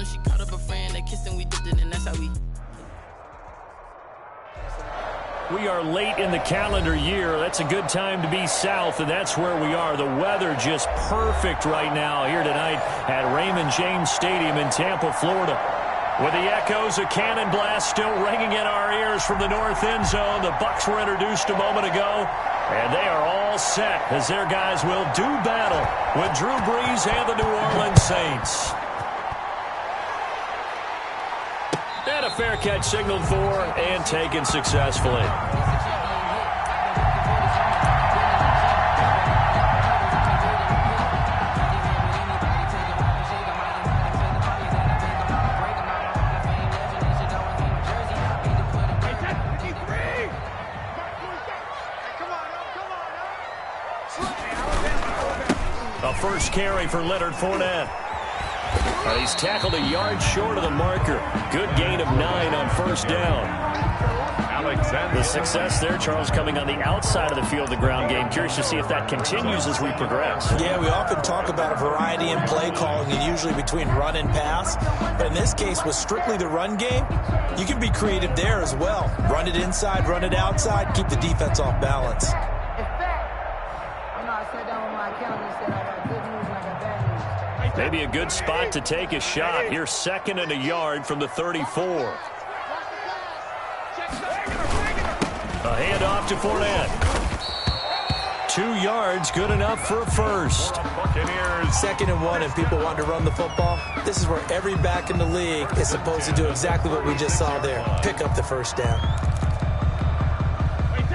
She caught up a friend, they kissed and we dipped it, and that's how we. We are late in the calendar year. That's a good time to be south, and that's where we are. The weather just perfect right now here tonight at Raymond James Stadium in Tampa, Florida. With the echoes of cannon blast still ringing in our ears from the north end zone, the Bucs were introduced a moment ago, and they are all set as their guys will do battle with Drew Brees and the New Orleans Saints. And a fair catch signaled for and taken successfully. A first carry for Leonard Fournette. He's tackled a yard short of the marker. Good gain of 9 on first down. The success there, Charles, coming on the outside of the field, the ground game. Curious to see if that continues as we progress. Yeah, we often talk about a variety in play calling and usually between run and pass. But in this case, with strictly the run game, you can be creative there as well. Run it inside, run it outside, keep the defense off balance. Maybe a good spot to take a shot. Here's 2nd and a yard from the 34. A handoff to Fournette. 2 yards, good enough for a first. 2nd and 1, and people want to run the football. This is where every back in the league is supposed to do exactly what we just saw there. Pick up the first down.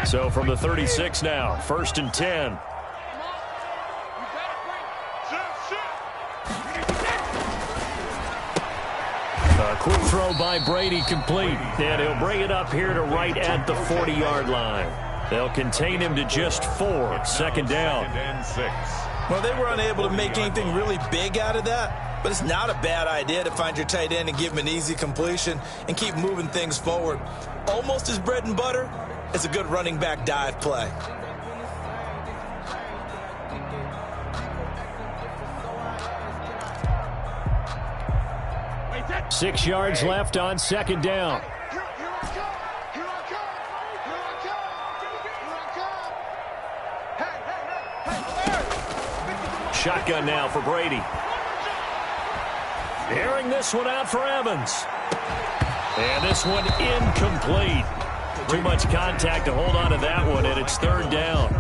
So from the 36 now, 1st and 10. A quick throw by Brady complete. And he'll bring it up here to right at the 40-yard line. They'll contain him to just 4. 2nd down. Well, they were unable to make anything really big out of that, but it's not a bad idea to find your tight end and give him an easy completion and keep moving things forward. Almost as bread and butter as a good running back dive play. 6 yards left on 2nd down. Shotgun now for Brady. Airing this one out for Evans. And this one incomplete. Too much contact to hold on to that one, and it's 3rd down.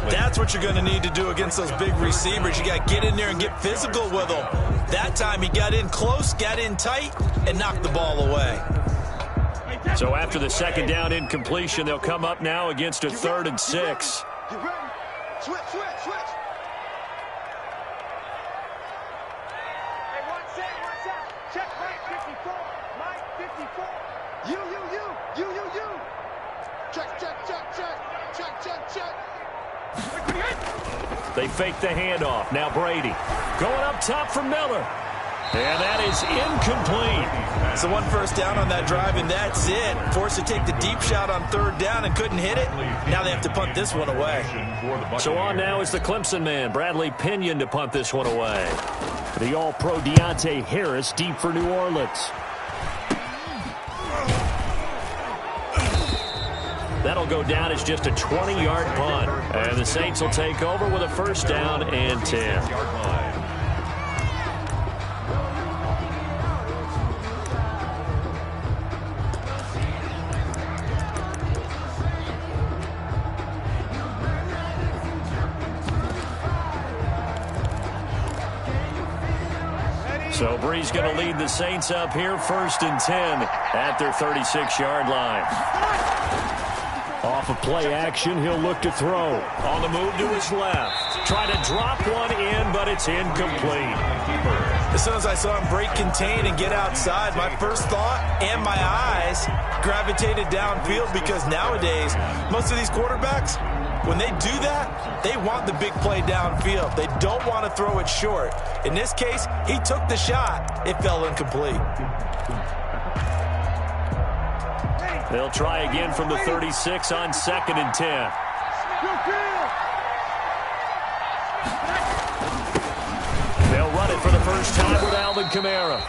That's what you're going to need to do against those big receivers. You got to get in there and get physical with them. That time he got in close, got in tight, and knocked the ball away. So after the 2nd down incompletion, they'll come up now against a 3rd and 6. Get ready. Switch. Hey, one set. Check right 54. Mike 54. You. Check. They fake the handoff. Now Brady going up top for Miller. And that is incomplete. So 1 first down on that drive, and that's it. Forced to take the deep shot on 3rd down and couldn't hit it. Now they have to punt this one away. So on now is the Clemson man, Bradley Pinion, to punt this one away. The All-Pro Deontay Harris deep for New Orleans. That'll go down as just a 20-yard punt. And the Saints will take over with a 1st down and 10. So Brees going to lead the Saints up here, 1st and 10 at their 36-yard line. Off of play action, he'll look to throw. On the move to his left. Try to drop one in, but it's incomplete. As soon as I saw him break contain and get outside, my first thought and my eyes gravitated downfield, because nowadays, most of these quarterbacks, when they do that, they want the big play downfield. They don't want to throw it short. In this case, he took the shot. It fell incomplete. They'll try again from the 36 on 2nd and 10. They'll run it for the first time with Alvin Kamara.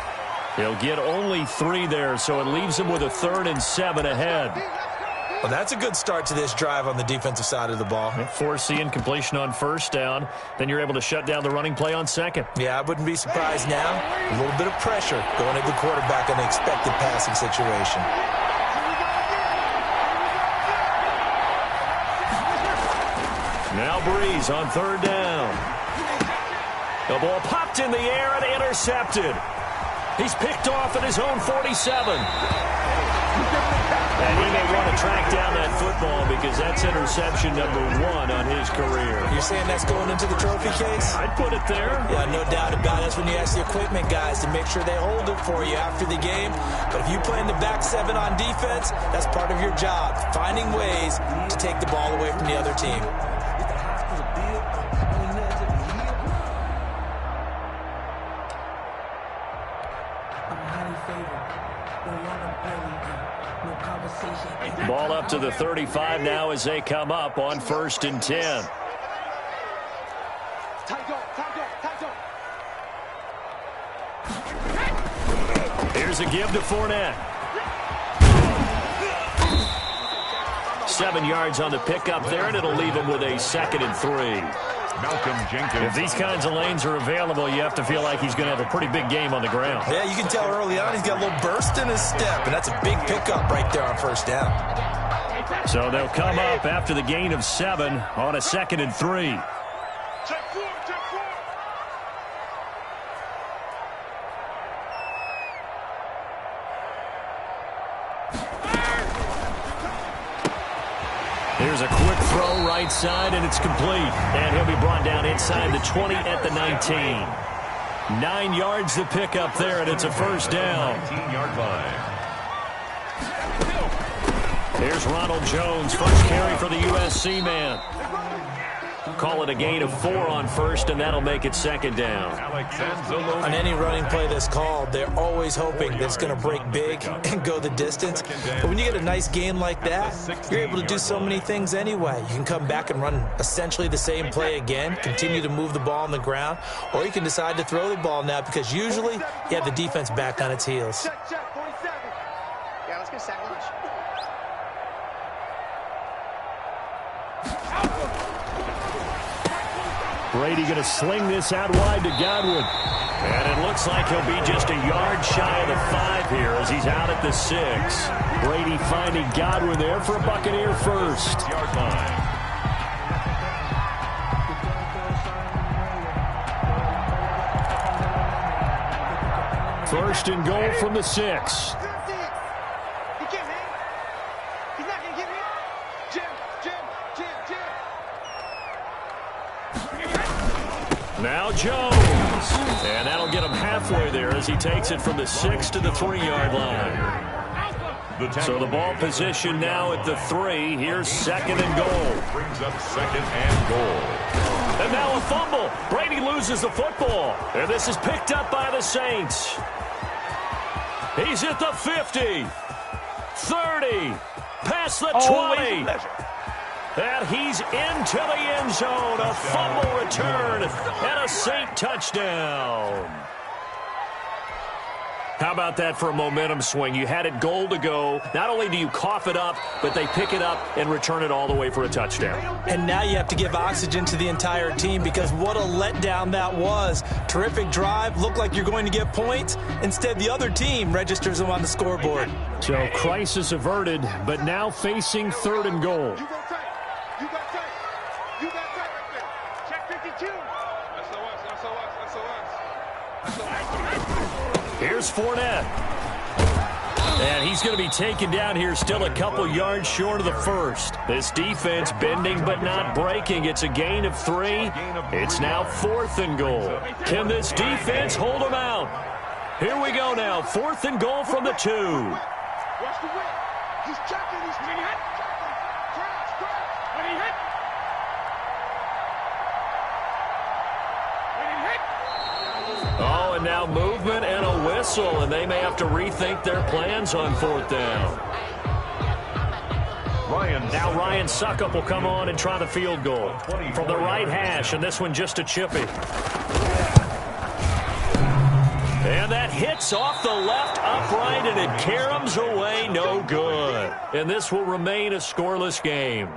He'll get only 3 there, so it leaves him with a 3rd and 7 ahead. Well, that's a good start to this drive on the defensive side of the ball. Force the incompletion on 1st down. Then you're able to shut down the running play on 2nd. Yeah, I wouldn't be surprised now. A little bit of pressure going at the quarterback in an expected passing situation. Now Breeze on 3rd down. The ball popped in the air and intercepted. He's picked off at his own 47. And he may want to track down that football because that's interception number 1 on his career. You're saying that's going into the trophy case? I'd put it there. Yeah, no doubt about it. That's when you ask the equipment guys to make sure they hold it for you after the game. But if you play in the back 7 on defense, that's part of your job, finding ways to take the ball away from the other team. Ball up to the 35 now as they come up on 1st and 10. Here's a give to Fournette. 7 yards on the pickup there, and it'll leave him with a 2nd and 3. Malcolm Jenkins. If these kinds of lanes are available, you have to feel like he's going to have a pretty big game on the ground. Yeah, you can tell early on he's got a little burst in his step, and that's a big pickup right there on 1st down. So they'll come up after the gain of 7 on a 2nd and 3. Here's a quick throw right side, and it's complete. And he'll be brought down inside the 20 at the 19. 9 yards to pick up there, and it's a 1st down. 19-yard line. Here's Ronald Jones, first carry for the USC man. Call it a gain of 4 on 1st, and that'll make it 2nd down. On any running play that's called, they're always hoping that it's going to break big and go the distance. But when you get a nice game like that, you're able to do so many things anyway. You can come back and run essentially the same play again, continue to move the ball on the ground, or you can decide to throw the ball now because usually you have the defense back on its heels. Yeah, let's get sack lunch. Brady going to sling this out wide to Godwin. And it looks like he'll be just a yard shy of the 5 here as he's out at the 6. Brady finding Godwin there for a Buccaneer first. 6-yard line. First and goal from the 6. Now Jones. And that'll get him halfway there as he takes it from the 6 to the 3-yard line. So the ball position now at the 3. Here's 2nd and goal. Brings up 2nd and goal. And now a fumble. Brady loses the football. And this is picked up by the Saints. He's at the 50. 30. Past the 20. And he's into the end zone. A fumble return and a Saint touchdown. How about that for a momentum swing? You had it goal to go. Not only do you cough it up, but they pick it up and return it all the way for a touchdown. And now you have to give oxygen to the entire team because what a letdown that was. Terrific drive. Looked like you're going to get points. Instead, the other team registers them on the scoreboard. So crisis averted, but now facing 3rd and goal. You got tight. You got tight right there. Check 52. SOS. Here's Fournette. And he's going to be taken down here still a couple yards short of the 1st. This defense bending but not breaking. It's a gain of 3. It's now 4th and goal. Can this defense hold them out? Here we go now. 4th and goal from the 2. Watch the whip. He's checking. He's checking. Oh, and now movement and a whistle, and they may have to rethink their plans on 4th down. Now Ryan Suckup will come on and try the field goal from the right hash, and this one just a chippy. And that hits off the left upright, and it caroms away, no good. And this will remain a scoreless game.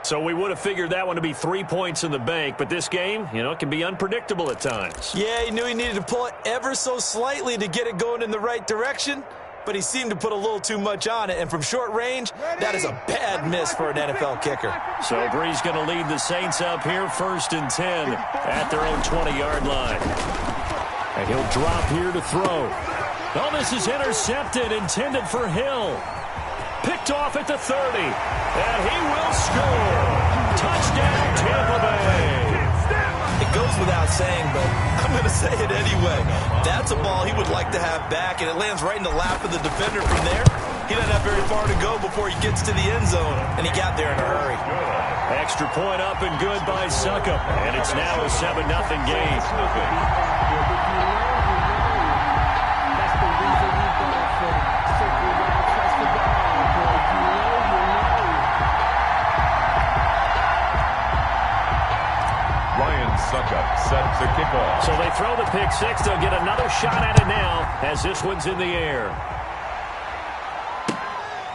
So we would have figured that one to be 3 points in the bank, but this game, it can be unpredictable at times. Yeah, he knew he needed to pull it ever so slightly to get it going in the right direction, but he seemed to put a little too much on it, and from short range, that is a bad miss for an NFL kicker. So Brees going to lead the Saints up here, 1st and 10 at their own 20-yard line. And he'll drop here to throw. Oh, this is intercepted, intended for Hill. Picked off at the 30, and he will score. Touchdown, Tampa Bay. It goes without saying, but I'm going to say it anyway. That's a ball he would like to have back, and it lands right in the lap of the defender from there. He doesn't have very far to go before he gets to the end zone, and he got there in a hurry. Extra point up and good by Succop, and it's now a 7-0 game. Succop set to kick off. So they throw the pick six. They'll get another shot at it now as this one's in the air.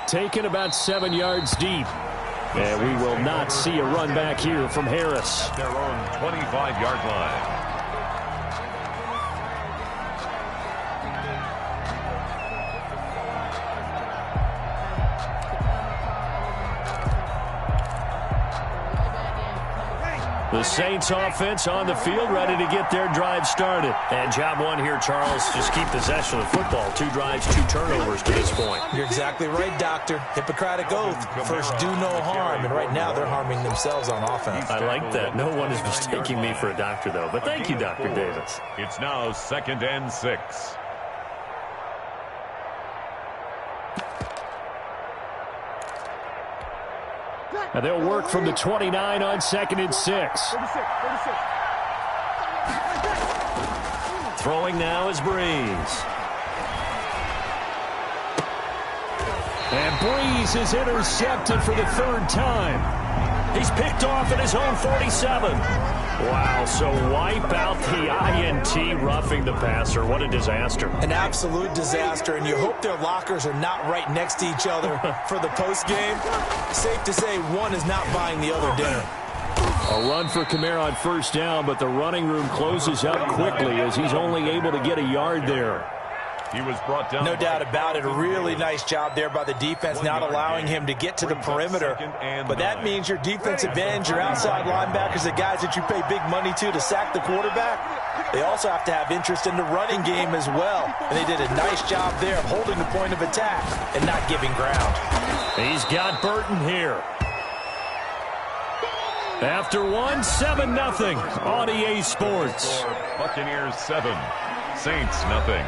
Taken about 7 yards deep. And we will not see a run back here from Harris. At their own 25-yard line. The Saints offense on the field, ready to get their drive started. And job one here, Charles, just keep possession of the football. 2 drives, 2 turnovers to this point. You're exactly right, Doctor. Hippocratic oath. First, do no harm. And right now, they're harming themselves on offense. I like that. No one is mistaking me for a doctor, though. But thank you, Dr. Davis. It's now 2nd and 6. And they'll work from the 29 on 2nd and 6. Throwing now is Brees. And Brees is intercepted for the 3rd time. He's picked off at his own 47. Wow, so wipe out the INT, roughing the passer. What a disaster. An absolute disaster, and you hope their lockers are not right next to each other for the postgame. Safe to say one is not buying the other dinner. A run for Kamara on 1st down, but the running room closes up quickly as he's only able to get a yard there. He was brought down. No doubt about it. A really nice job there by the defense, not allowing him to get to the perimeter. But that means your defensive ends, your outside linebackers, the guys that you pay big money to sack the quarterback, they also have to have interest in the running game as well. And they did a nice job there of holding the point of attack and not giving ground. He's got Burton here. After 7-0 on EA Sports. Buccaneers 7, Saints nothing.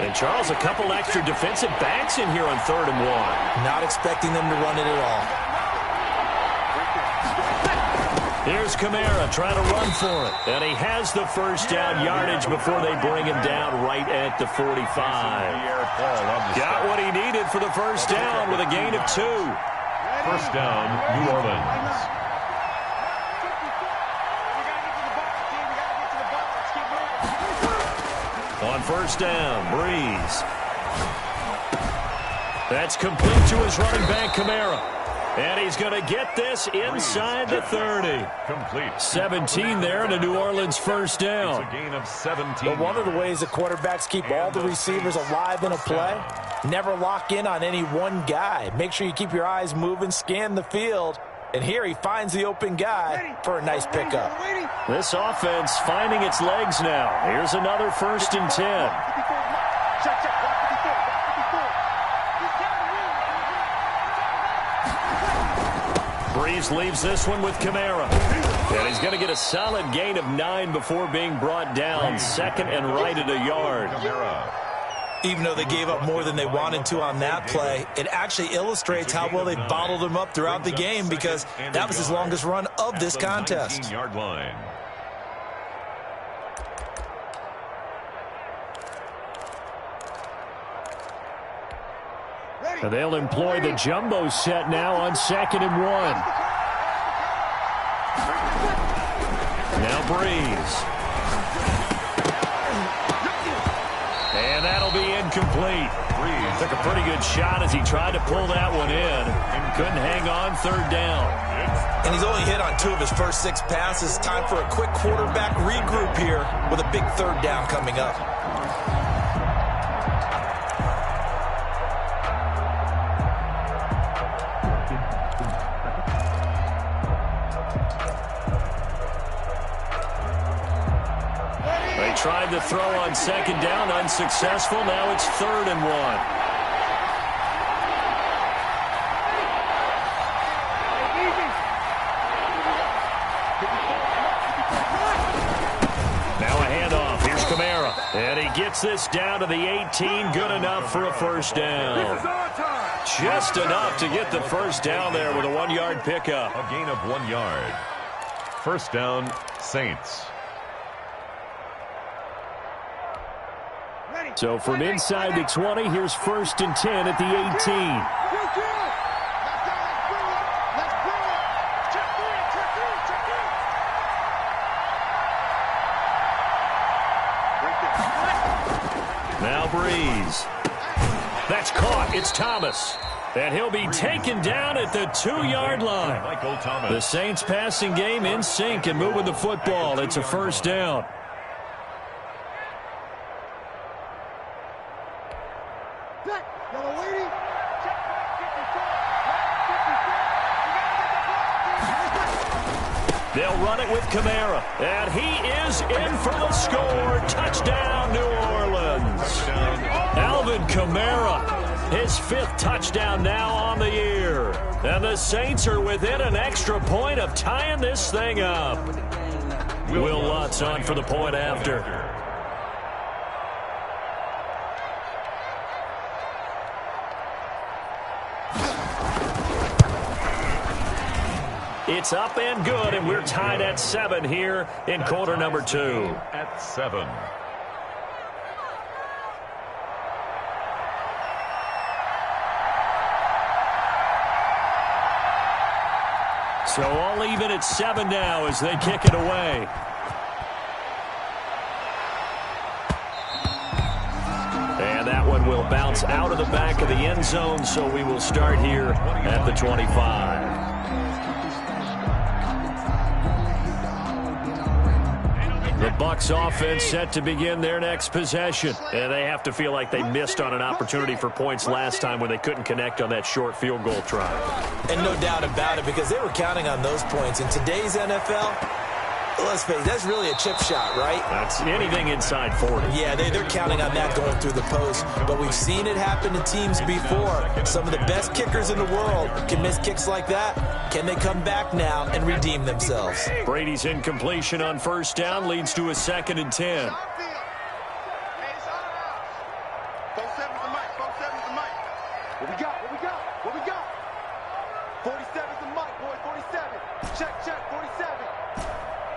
And Charles, a couple extra defensive backs in here on 3rd and 1. Not expecting them to run it at all. Here's Kamara trying to run for it. And he has the 1st down yardage before they bring him down right at the 45. Got what he needed for the 1st down with a gain of 2. 1st down, New Orleans. On 1st down, Brees. That's complete to his running back, Kamara. And he's going to get this inside the 30. Complete. 17 there and a New Orleans 1st down. It's a gain of 17. But one of the ways the quarterbacks keep all the receivers alive in a play, never lock in on any one guy. Make sure you keep your eyes moving, scan the field. And here he finds the open guy for a nice pickup. This offense finding its legs now. Here's another 1st and 10. Brees leaves this one with Kamara. And he's going to get a solid gain of 9 before being brought down. 2nd and right at a yard. Even though they gave up more than they wanted to on that play, it actually illustrates how well they bottled him up throughout the game, because that was his longest run of this contest. And they'll employ the jumbo set now on 2nd and 1. Now Breeze. And that'll be incomplete. Breeze took a pretty good shot as he tried to pull that one in. Couldn't hang on, 3rd down. And he's only hit on 2 of his first 6 passes. Time for a quick quarterback regroup here with a big 3rd down coming up. They tried to throw on 2nd down, unsuccessful. Now it's 3rd and 1. And he gets this down to the 18, good enough for a 1st down. Just enough to get the 1st down there with a 1-yard pickup. A gain of 1 yard. 1st down, Saints. So from inside the 20, here's 1st and 10 at the 18. Now Breeze. That's caught. It's Thomas. And he'll be taken down at the 2-yard line. Michael Thomas. The Saints passing game in sync and moving the football. It's a 1st down. They'll run it with Kamara. And he is in for the score. Touchdown, New Orleans. Alvin Kamara, his 5th touchdown now on the year. And the Saints are within an extra point of tying this thing up. Will Lutz on for the point after. It's up and good, and we're tied at 7 here in quarter number 2. At 7. So all even at 7 now as they kick it away. And that one will bounce out of the back of the end zone, so we will start here at the 25. The Bucs offense set to begin their next possession. And they have to feel like they missed on an opportunity for points last time when they couldn't connect on that short field goal try. And no doubt about it, because they were counting on those points. In today's NFL, let's face it, that's really a chip shot, right? That's anything inside 40. Yeah, they're counting on that going through the post. But we've seen it happen to teams before. Some of the best kickers in the world can miss kicks like that. Can they come back now and redeem themselves? Brady's incompletion on 1st down leads to a 2nd and 10. What we got? 47's the mic, boy, 47. Check, 47.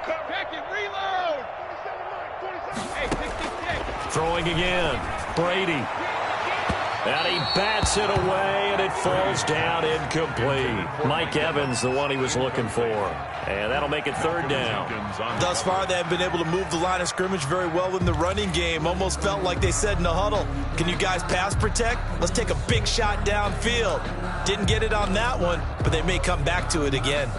Check it, reload. 47 mic, 47. Hey, 66. Throwing again. Brady. And he bats it away, and it falls down incomplete. Mike Evans, the one he was looking for. And that'll make it 3rd down. Thus far, they have been able to move the line of scrimmage very well in the running game. Almost felt like they said in the huddle, can you guys pass protect? Let's take a big shot downfield. Didn't get it on that one, but they may come back to it again.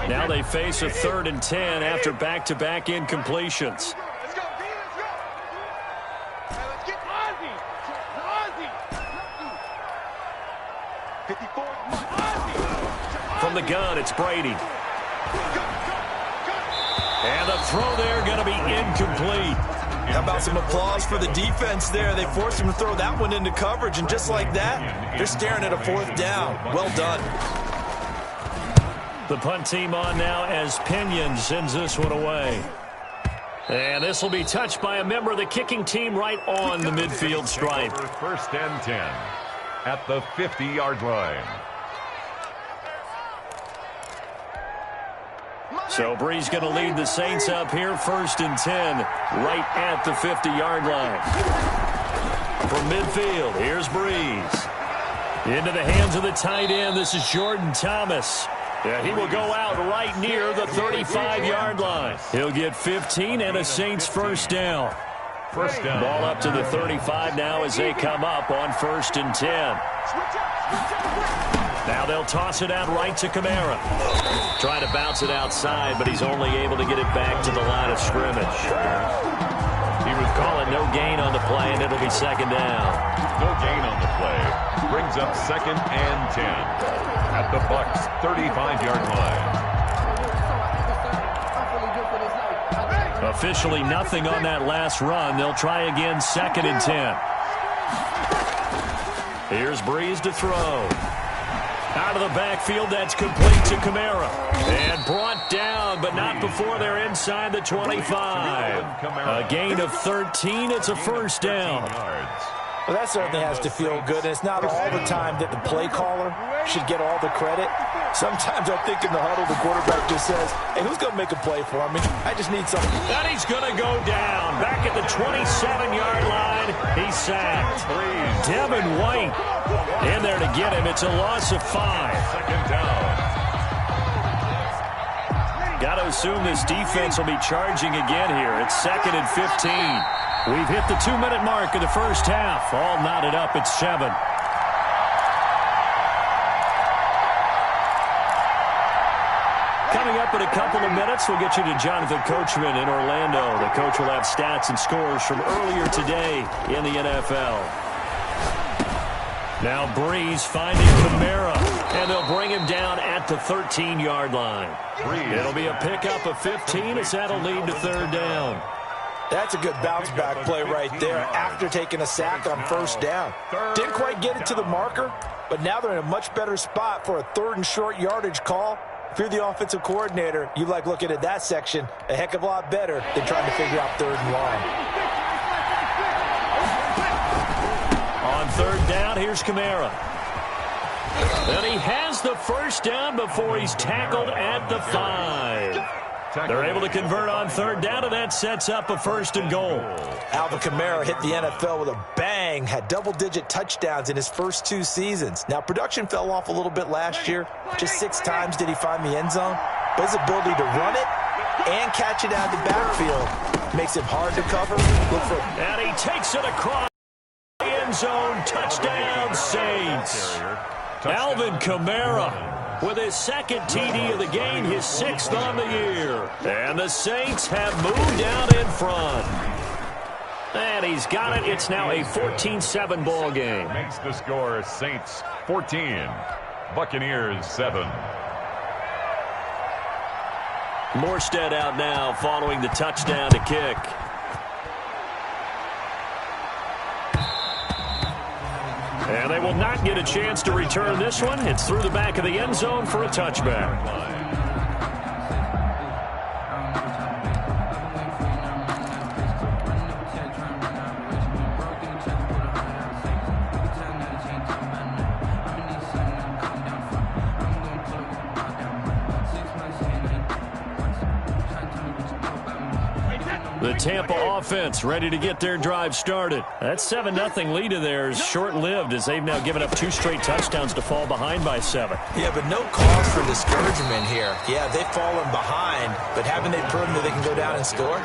Now they face a 3rd and 10 after back-to-back incompletions. Let's go, B, let's go. Hey, let's get Ozzy. 54. From the gun, it's Brady. And the throw there going to be incomplete. How about some applause for the defense there? They forced him to throw that one into coverage, and just like that, they're staring at a 4th down. Well done. The punt team on now as Pinion sends this one away. And this will be touched by a member of the kicking team right on the midfield stripe. 1st and 10 at the 50-yard line. So Breeze going to lead the Saints up here, 1st and 10, right at the 50-yard line. From midfield, here's Breeze. Into the hands of the tight end. This is Jordan Thomas. Yeah, he will go out right near the 35-yard line. He'll get 15 and a Saints first down. First down. Ball up to the 35 now as they come up on 1st and 10. Now they'll toss it out right to Kamara. Trying to bounce it outside, but he's only able to get it back to the line of scrimmage. He was calling no gain on the play, and it'll be 2nd down. No gain on the play. Brings up 2nd and 10 at the Bucs' 35-yard line. Officially nothing on that last run. They'll try again 2nd and 10. Here's Breeze to throw. Out of the backfield, that's complete to Kamara. And brought down, but not before they're inside the 25. A gain of 13. It's a first down. Well, that certainly has to feel good. And it's not all the time that the play caller should get all the credit. Sometimes I think in the huddle, the quarterback just says, hey, who's going to make a play for me? I just need something. And he's going to go down. Back at the 27-yard line, he's sacked. Devin White in there to get him. It's a loss of 5. 2nd down. Got to assume this defense will be charging again here. It's 2nd and 15. We've hit the 2-minute mark of the first half. All knotted up at 7. Coming up in a couple of minutes, we'll get you to Jonathan Coachman in Orlando. The coach will have stats and scores from earlier today in the NFL. Now Breeze finding Kamara, and they'll bring him down at the 13-yard line. It'll be a pickup of 15 as that'll lead to 3rd down. That's a good bounce-back play right there after taking a sack on 1st down. Didn't quite get it to the marker, but now they're in a much better spot for a 3rd and short yardage call. If you're the offensive coordinator, you like looking at that section a heck of a lot better than trying to figure out 3rd and long. On 3rd down, here's Kamara. And he has the first down before he's tackled at the 5. They're able to convert on 3rd down, and that sets up a 1st and goal. Alvin Kamara hit the NFL with a bang, had double-digit touchdowns in his first 2 seasons. Now, production fell off a little bit last year. Just 6 times did he find the end zone. But his ability to run it and catch it out of the backfield makes him hard to cover. And he takes it across the end zone. Touchdown, Saints. Alvin Kamara with his 2nd TD of the game, his 6th on the year. And the Saints have moved out in front. And he's got it. It's now a 14-7 ball game. Makes the score Saints 14, Buccaneers 7. Morstead out now following the touchdown to kick. And they will not get a chance to return this one. It's through the back of the end zone for a touchback. The Tampa offense ready to get their drive started. That 7-0 lead of theirs short-lived as they've now given up 2 straight touchdowns to fall behind by 7. Yeah, but no cause for discouragement here. Yeah, they've fallen behind, but haven't they proven that they can go down and score?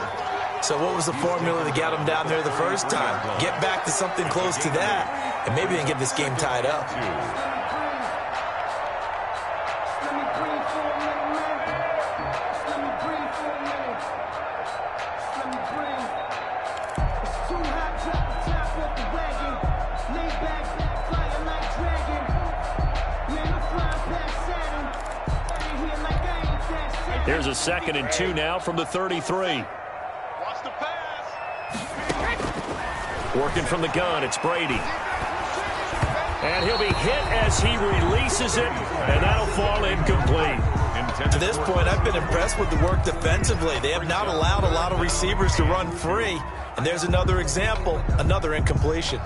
So what was the formula to get them down there the first time? Get back to something close to that, and maybe they can get this game tied up. Here's a 2nd and 2 now from the 33. Working from the gun, it's Brady. And he'll be hit as he releases it, and that'll fall incomplete. To this point, I've been impressed with the work defensively. They have not allowed a lot of receivers to run free. And there's another example, another incompletion.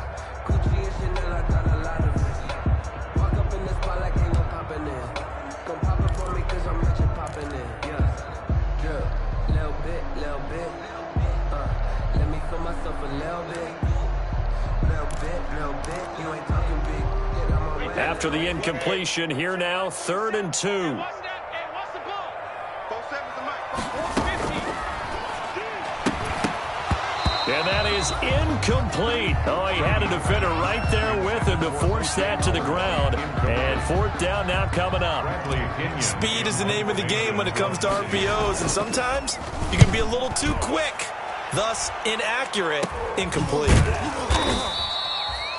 After the incompletion, here now, 3rd and 2. And that is incomplete. Oh, he had a defender right there with him to force that to the ground. And 4th down now coming up. Speed is the name of the game when it comes to RPOs, and sometimes you can be a little too quick, thus inaccurate, incomplete.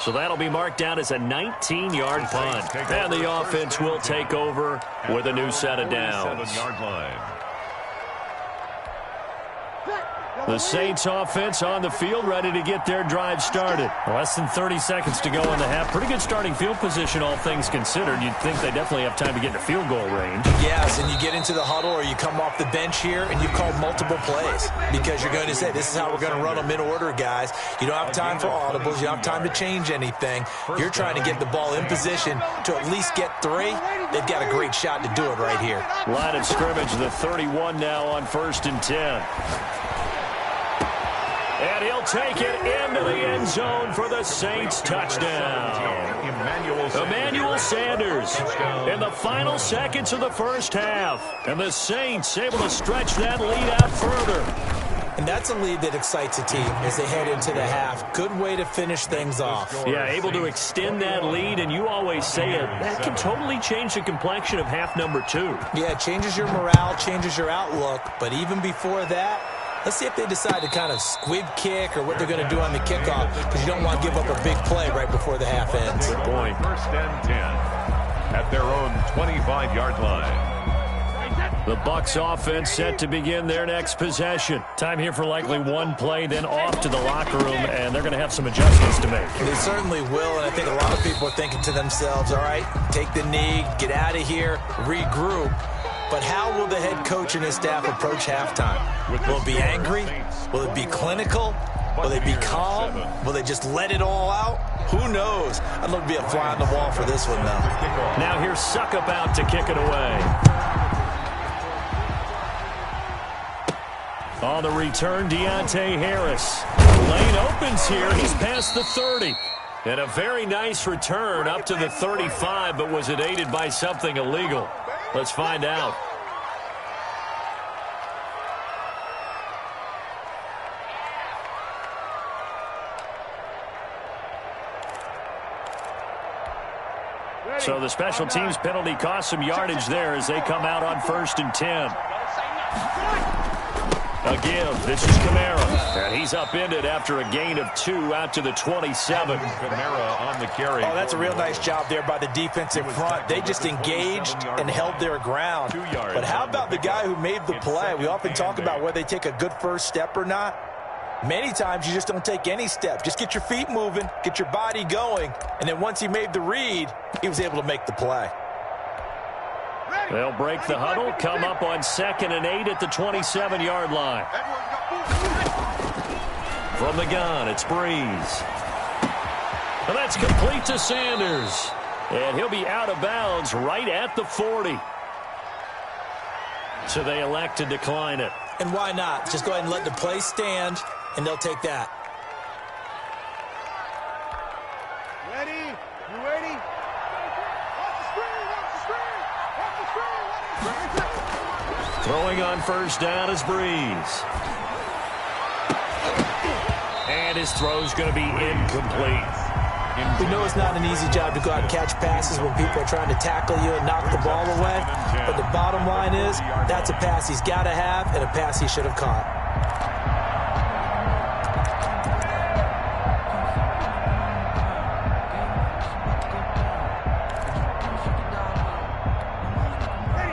So that'll be marked down as a 19-yard punt. And the offense will take over with a new set of downs. The Saints offense on the field, ready to get their drive started. Less than 30 seconds to go in the half. Pretty good starting field position, all things considered. You'd think they definitely have time to get into field goal range. Yes, and you get into the huddle or you come off the bench here and you call multiple plays because you're going to say, this is how we're going to run them in order, guys. You don't have time for audibles. You don't have time to change anything. You're trying to get the ball in position to at least get 3. They've got a great shot to do it right here. Line of scrimmage, the 31 now on 1st and 10. And he'll take it into the end zone for the Saints touchdown. Emmanuel Sanders in the final seconds of the first half. And the Saints able to stretch that lead out further. And that's a lead that excites a team as they head into the half. Good way to finish things off. Yeah, able to extend that lead, and you always say it, that can totally change the complexion of half number 2. Yeah, it changes your morale, changes your outlook. But even before that, let's see if they decide to kind of squib kick or what they're going to do on the kickoff, because you don't want to give up a big play right before the half ends. Good point. 1st and 10 at their own 25-yard line. The Bucs offense set to begin their next possession. Time here for likely one play, then off to the locker room, and they're going to have some adjustments to make. They certainly will, and I think a lot of people are thinking to themselves, all right, take the knee, get out of here, regroup. But how will the head coach and his staff approach halftime? Will it be angry? Will it be clinical? Will they be calm? Will they just let it all out? Who knows? I'd love to be a fly on the wall for this one, though. Now here's Suckup out to kick it away. On the return, Deontay Harris. Lane opens here. He's past the 30. And a very nice return up to the 35, but was it aided by something illegal? Let's find out. So the special teams penalty cost some yardage there as they come out on 1st and 10. A give. This is Kamara. And he's upended after a gain of 2 out to the 27. Kamara on the carry. Oh, that's a real nice job there by the defensive front. They just engaged and held their ground. But how about the guy who made the play? We often talk about whether they take a good first step or not. Many times you just don't take any step. Just get your feet moving, get your body going, and then once he made the read, he was able to make the play. They'll break the huddle, come up on 2nd and 8 at the 27-yard line. From the gun, it's Breeze. And that's complete to Sanders. And he'll be out of bounds right at the 40. So they elect to decline it. And why not? Just go ahead and let the play stand, and they'll take that. Ready? You ready? Throwing on 1st down is Breeze. And his throw's going to be incomplete. We know it's not an easy job to go out and catch passes when people are trying to tackle you and knock the ball away. But the bottom line is, that's a pass he's got to have and a pass he should have caught.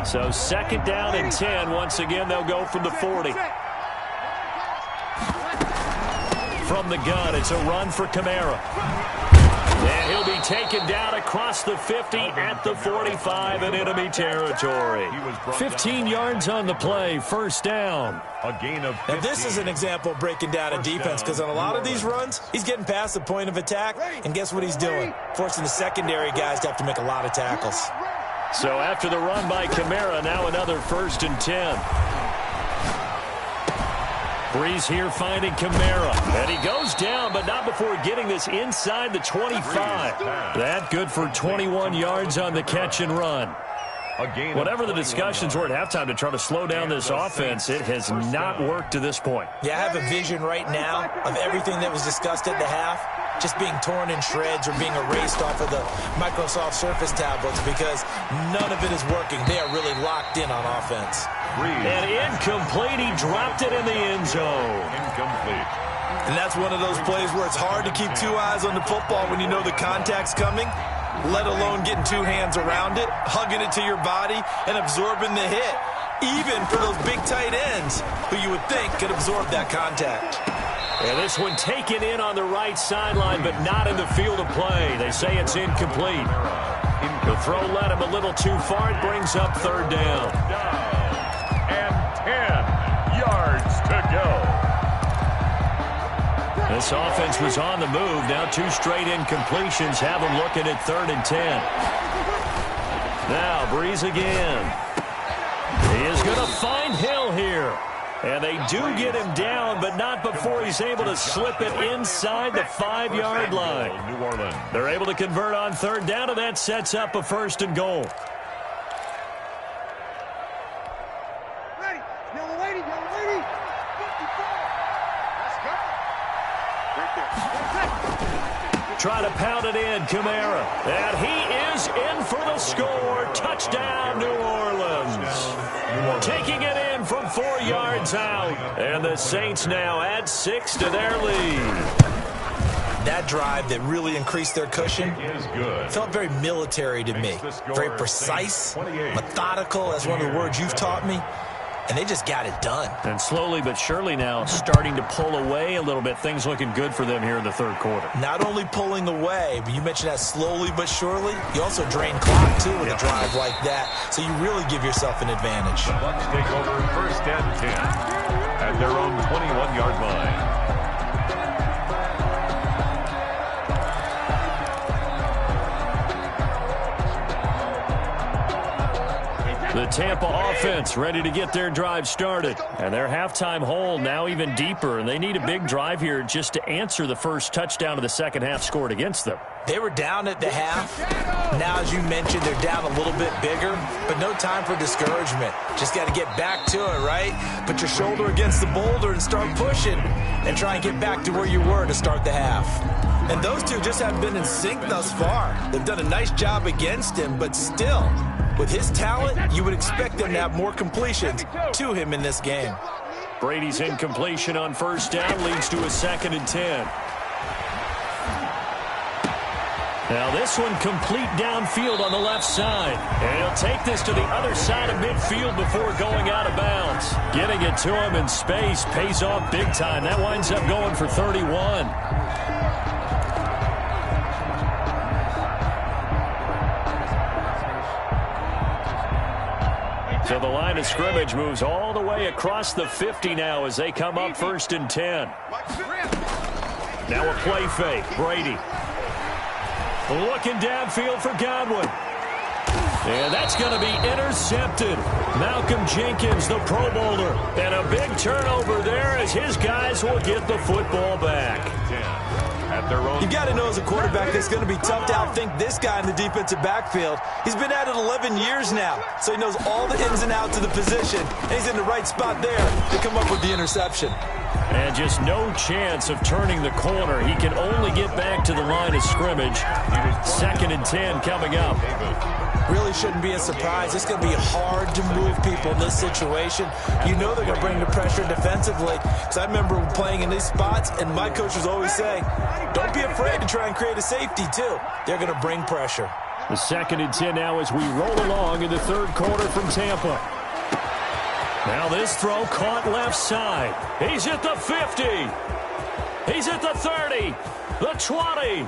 So 2nd down and 10. Once again, they'll go from the 40. From the gun, it's a run for Kamara. And he'll be taken down across the 50 at the 45 in enemy territory. 15 yards on the play, 1st down. A gain of 15. Now this is an example of breaking down a defense, because on a lot of these runs, he's getting past the point of attack, and guess what he's doing? Forcing the secondary guys to have to make a lot of tackles. So after the run by Kamara, now another 1st and 10. Breeze here finding Kamara. And he goes down, but not before getting this inside the 25. That good for 21 yards on the catch and run. Whatever the discussions were at halftime to try to slow down this offense, it has not worked to this point. Yeah, I have a vision right now of everything that was discussed at the half just being torn in shreds or being erased off of the Microsoft Surface tablets because none of it is working. They are really locked in on offense. And incomplete. He dropped it in the end zone. Incomplete. And that's one of those plays where it's hard to keep two eyes on the football when you know the contact's coming, let alone getting two hands around it, hugging it to your body, and absorbing the hit, even for those big tight ends who you would think could absorb that contact. And this one taken in on the right sideline, but not in the field of play. They say it's incomplete. The throw led him a little too far. It brings up third down. And 10 yards to go. This offense was on the move. Now two straight incompletions have them looking at 3rd and 10. Now Breeze again. He is going to find Hill here. And they do get him down, but not before he's able to slip it inside the 5-yard line. New Orleans. They're able to convert on 3rd down, and that sets up a 1st and goal. Ready. Yellow lady. 54. Let's go. Right there. Try to pound it in, Kamara. And he is in for the score. Touchdown, New Orleans. Taking it in from 4 yards out. And the Saints now add 6 to their lead. That drive that really increased their cushion felt very military to me. Very precise, methodical. That's one of the words you've taught me. And they just got it done. And slowly but surely now starting to pull away a little bit. Things looking good for them here in the 3rd quarter. Not only pulling away, but you mentioned that slowly but surely. You also drain clock, too, with a drive like that. So you really give yourself an advantage. The Bucs take over 1st and 10 at their own 21-yard line. The Tampa offense ready to get their drive started. And their halftime hole now even deeper. And they need a big drive here just to answer the first touchdown of the second half scored against them. They were down at the half. Now, as you mentioned, they're down a little bit bigger, but no time for discouragement. Just got to get back to it, right? Put your shoulder against the boulder and start pushing and try and get back to where you were to start the half. And those two just haven't been in sync thus far. They've done a nice job against him, but still, with his talent, you would expect them to have more completions to him in this game. Brady's incompletion on 1st down leads to a 2nd and 10. Now this one complete downfield on the left side. And he'll take this to the other side of midfield before going out of bounds. Getting it to him in space pays off big time. That winds up going for 31. So the line of scrimmage moves all the way across the 50 now as they come up 1st and 10. Now a play fake. Brady looking downfield for Godwin. And that's going to be intercepted. Malcolm Jenkins, the Pro Bowler. And a big turnover there as his guys will get the football back. You got to know as a quarterback it's going to be tough to outthink this guy in the defensive backfield. He's been at it 11 years now, so he knows all the ins and outs of the position, and he's in the right spot there to come up with the interception. And just no chance of turning the corner. He can only get back to the line of scrimmage. 2nd and 10 coming up. Really shouldn't be a surprise. It's going to be hard to move people in this situation. You know they're going to bring the pressure defensively. Because I remember playing in these spots, and my coach was always saying, don't be afraid to try and create a safety, too. They're going to bring pressure. The 2nd and 10 now as we roll along in the 3rd quarter from Tampa. Now this throw caught left side. He's at the 50. He's at the 30. The 20.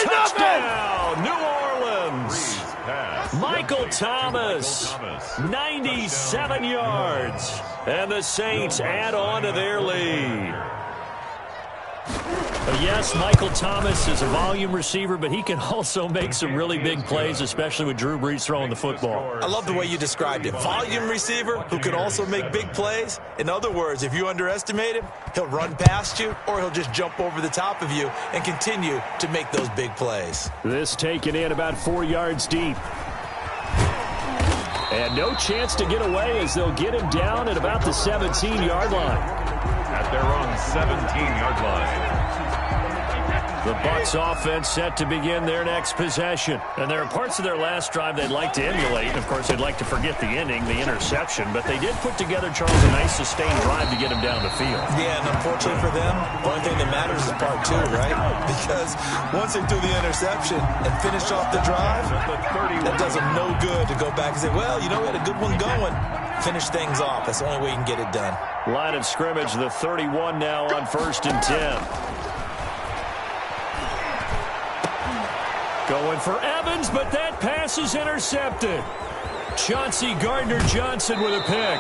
Touchdown, New Orleans. Michael Thomas, 97 yards. And the Saints add on to their lead. Yes, Michael Thomas is a volume receiver, but he can also make some really big plays, especially with Drew Brees throwing the football. I love the way you described it. Volume receiver who can also make big plays. In other words, if you underestimate him, he'll run past you or he'll just jump over the top of you and continue to make those big plays. This taken in about 4 yards deep. And no chance to get away as they'll get him down at about the 17-yard line. At their own 17-yard line. The Bucs offense set to begin their next possession. And there are parts of their last drive they'd like to emulate. Of course, they'd like to forget the inning, the interception. But they did put together, Charles, a nice sustained drive to get him down the field. Yeah, and unfortunately for them, the only thing that matters is part two, right? Because once they threw the interception and finished off the drive, that does them no good to go back and say, well, you know, we had a good one going. Finish things off. That's the only way you can get it done. Line of scrimmage, the 31 now on 1st and 10. Going for Evans, but that pass is intercepted. Chauncey Gardner-Johnson with a pick.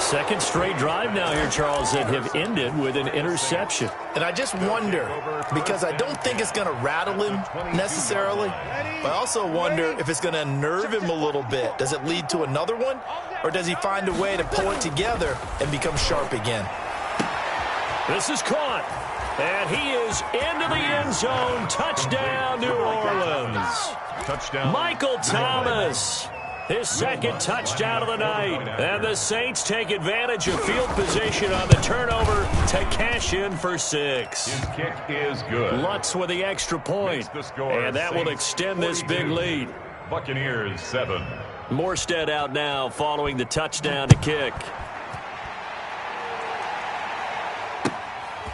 Second straight drive now here, Charles, that have ended with an interception. And I just wonder, because I don't think it's going to rattle him necessarily, but I also wonder if it's going to unnerve him a little bit. Does it lead to another one, or does he find a way to pull it together and become sharp again? This is caught. And he is into the end zone. Touchdown, New Orleans. Touchdown. Michael Thomas, his second touchdown of the night. And the Saints take advantage of field position on the turnover to cash in for 6. His kick is good. Lutz with the extra point. And that will extend this big lead. Buccaneers 7. Morstead out now following the touchdown to kick.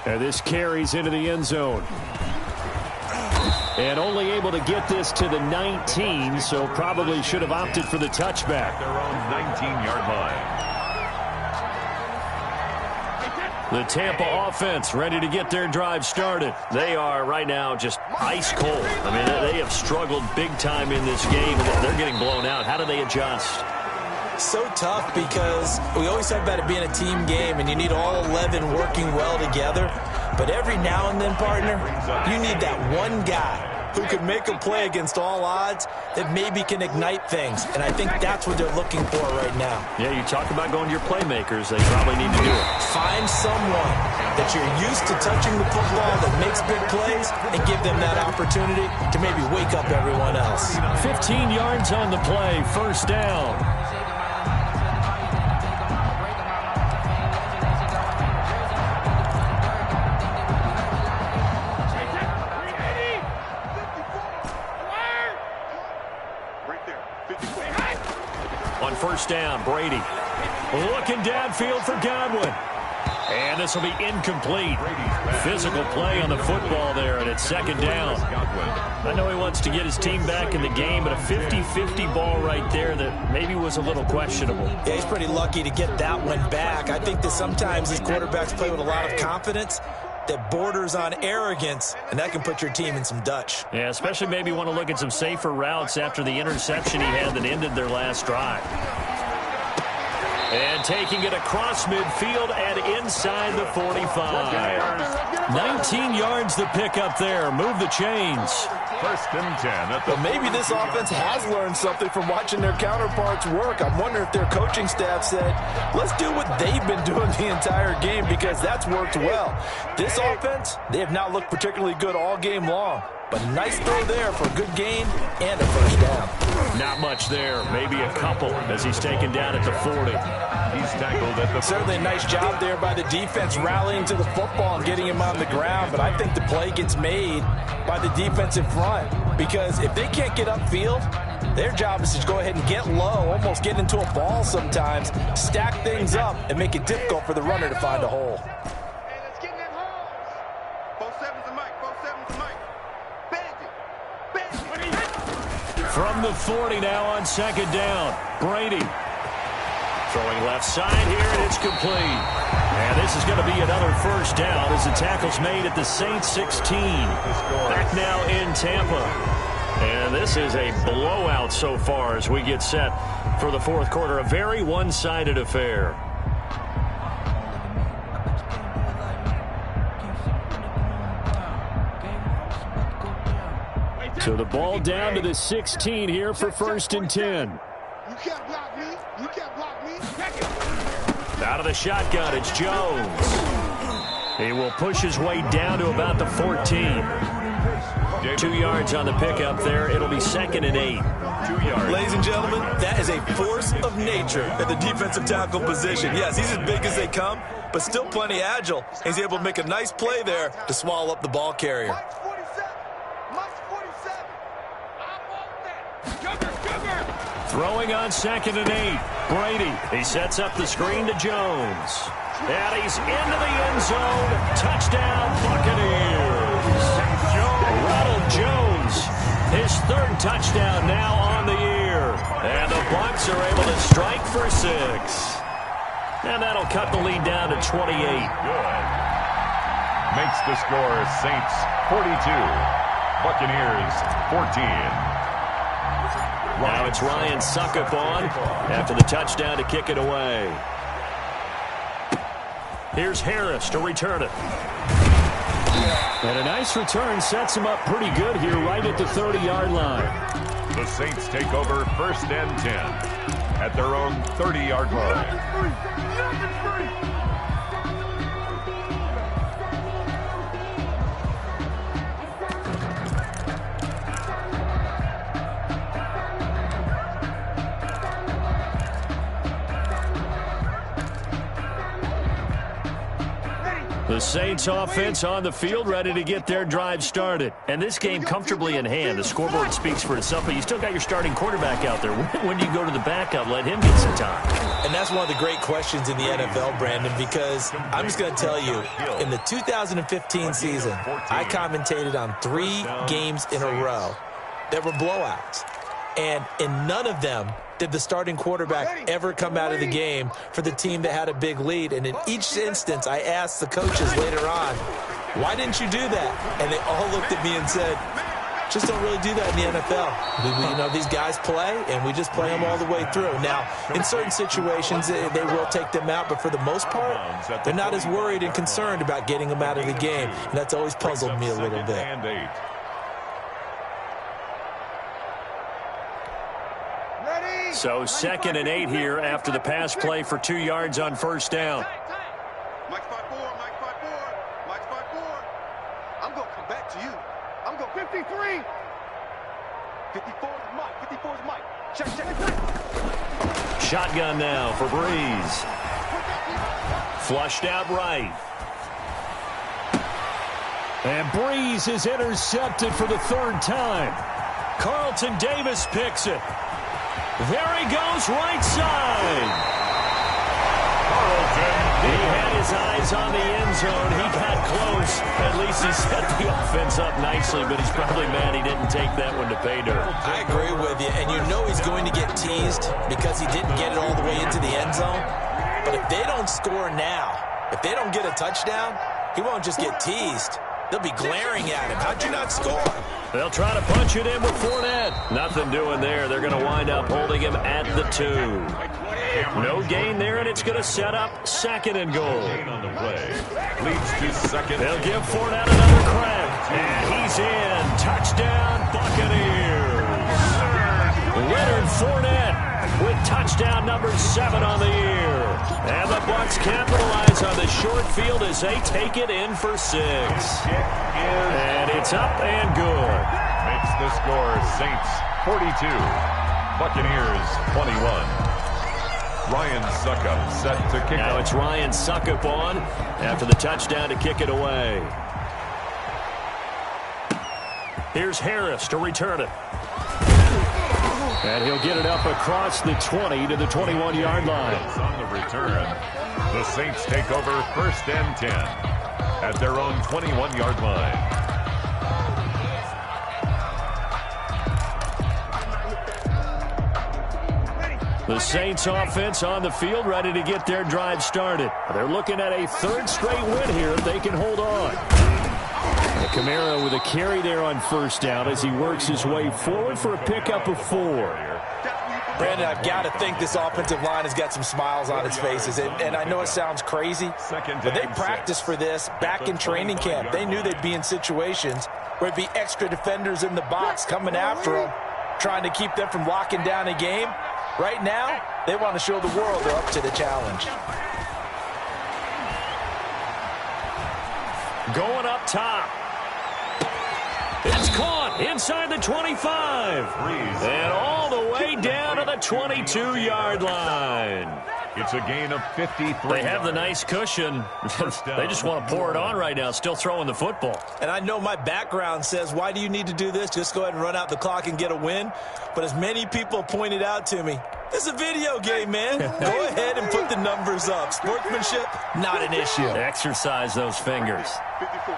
And this carries into the end zone. And only able to get this to the 19, so probably should have opted for the touchback. Their own 19-yard line. The Tampa offense ready to get their drive started. They are right now just ice cold. I mean, they have struggled big time in this game, and they're getting blown out. How do they adjust? So tough because we always talk about it being a team game and you need all 11 working well together. But every now and then, partner, you need that one guy who can make a play against all odds that maybe can ignite things. And I think that's what they're looking for right now. Yeah, you talk about going to your playmakers. They probably need to do it. Find someone that you're used to touching the football that makes big plays and give them that opportunity to maybe wake up everyone else. 15 yards on the play, first down. On first down, Brady looking downfield for Godwin. And this will be incomplete. Physical play on the football there, and it's second down. I know he wants to get his team back in the game, but a 50-50 ball right there that maybe was a little questionable. Yeah, he's pretty lucky to get that one back. I think that sometimes these quarterbacks play with a lot of confidence that borders on arrogance, and that can put your team in some Dutch. Yeah, especially maybe want to look at some safer routes after the interception he had that ended their last drive. And taking it across midfield and inside the 45. 19 yards the pick up there. Move the chains. First and 10 at the... Well, maybe this offense has learned something from watching their counterparts work. I'm wondering if their coaching staff said, let's do what they've been doing the entire game because that's worked well. This offense, they have not looked particularly good all game long. But nice throw there for a good gain and a first down. Not much there. Maybe a couple as he's taken down at the 40. He's tackled at the... Certainly a nice job there by the defense rallying to the football and getting him on the ground. But I think the play gets made by the defense in front. Because if they can't get upfield, their job is to go ahead and get low, almost get into a ball sometimes, stack things up, and make it difficult for the runner to find a hole. From the 40 now on second down. Brady throwing left side here, and it's complete. And this is going to be another first down as the tackle's made at the Saints 16. Back now in Tampa. And this is a blowout so far as we get set for the fourth quarter. A very one-sided affair. So the ball down to the 16 here for 1st and 10. You can't block me. You can't block me. Out of the shotgun, it's Jones. He will push his way down to about the 14. 2 yards on the pickup there. It'll be 2nd and 8. 2 yards. Ladies and gentlemen, that is a force of nature at the defensive tackle position. Yes, he's as big as they come, but still plenty agile. He's able to make a nice play there to swallow up the ball carrier. Mike's 47. Mike's 47. I want that. Throwing on 2nd and 8. Brady, he sets up the screen to Jones. And he's into the end zone. Touchdown, Buccaneers. Ronald Jones, his 3rd touchdown now on the year. And the Bucs are able to strike for 6. And that'll cut the lead down to 28. Good. Makes the score Saints 42, Buccaneers 14. Now it's Ryan Suckup on after the touchdown to kick it away. Here's Harris to return it. And a nice return sets him up pretty good here right at the 30-yard line. The Saints take over 1st and 10 at their own 30-yard line. The Saints offense on the field, ready to get their drive started. And this game comfortably in hand. The scoreboard speaks for itself, but you still got your starting quarterback out there. When do you go to the backup, let him get some time? And that's one of the great questions in the NFL, Brandon, because I'm just going to tell you, in the 2015 season, I commentated on 3 games in a row that were blowouts. And in none of them did the starting quarterback ever come out of the game for the team that had a big lead. And in each instance, I asked the coaches later on, why didn't you do that? And they all looked at me and said, just don't really do that in the NFL. You know, these guys play, and we just play them all the way through. Now, in certain situations, they will take them out, but for the most part, they're not as worried and concerned about getting them out of the game. And that's always puzzled me a little bit. So 2nd and 8 here after the pass play for 2 yards on 1st down. Mike's 5-4, Mike's 5-4, Mike's 5-4. I'm going to come back to you. I'm going 53. 54 is Mike. 54 is Mike. Check. Shotgun now for Breeze. Flushed out right. And Breeze is intercepted for the 3rd time. Carlton Davis picks it. There he goes, right side. Carlton. He had his eyes on the end zone. He got close. At least he set the offense up nicely, but he's probably mad he didn't take that one to pay dirt. I agree with you, and you know he's going to get teased because he didn't get it all the way into the end zone. But if they don't score now, if they don't get a touchdown, he won't just get teased. They'll be glaring at him. How'd you not score? They'll try to punch it in with Fournette. Nothing doing there. They're going to wind up holding him at the 2. No gain there, and it's going to set up 2nd and goal. On the play. Leads to 2nd. They'll give Fournette another crack. And he's in. Touchdown, Buccaneers. Leonard Fournette with touchdown number 7 on the year. And the Bucs capitalize on the short field as they take it in for 6. And it's up and good. Makes the score Saints 42, Buccaneers 21. Ryan Suckup set to kick Now off. it's Ryan Suckup on after the touchdown to kick it away. Here's Harris to return it. And he'll get it up across the 20 to the 21-yard line. On the return, the Saints take over 1st and 10 at their own 21-yard line. The Saints offense on the field ready to get their drive started. They're looking at a 3rd straight win here if they can hold on. And Kamara with a carry there on 1st down as he works his way forward for a pickup of 4. Brandon, I've got to think this offensive line has got some smiles on its faces. And I know it sounds crazy, but they practiced for this back in training camp. They knew they'd be in situations where it'd be extra defenders in the box coming after them, trying to keep them from locking down a game. Right now, they want to show the world they're up to the challenge. Going up top. It's caught inside the 25. And all the way down to the 22-yard line. It's a gain of 53. They have the nice cushion. They just want to pour it on right now, still throwing the football. And I know my background says, why do you need to do this? Just go ahead and run out the clock and get a win. But as many people pointed out to me, it's a video game, man. Go ahead and put the numbers up. Sportsmanship, not an issue. Exercise those fingers. 54.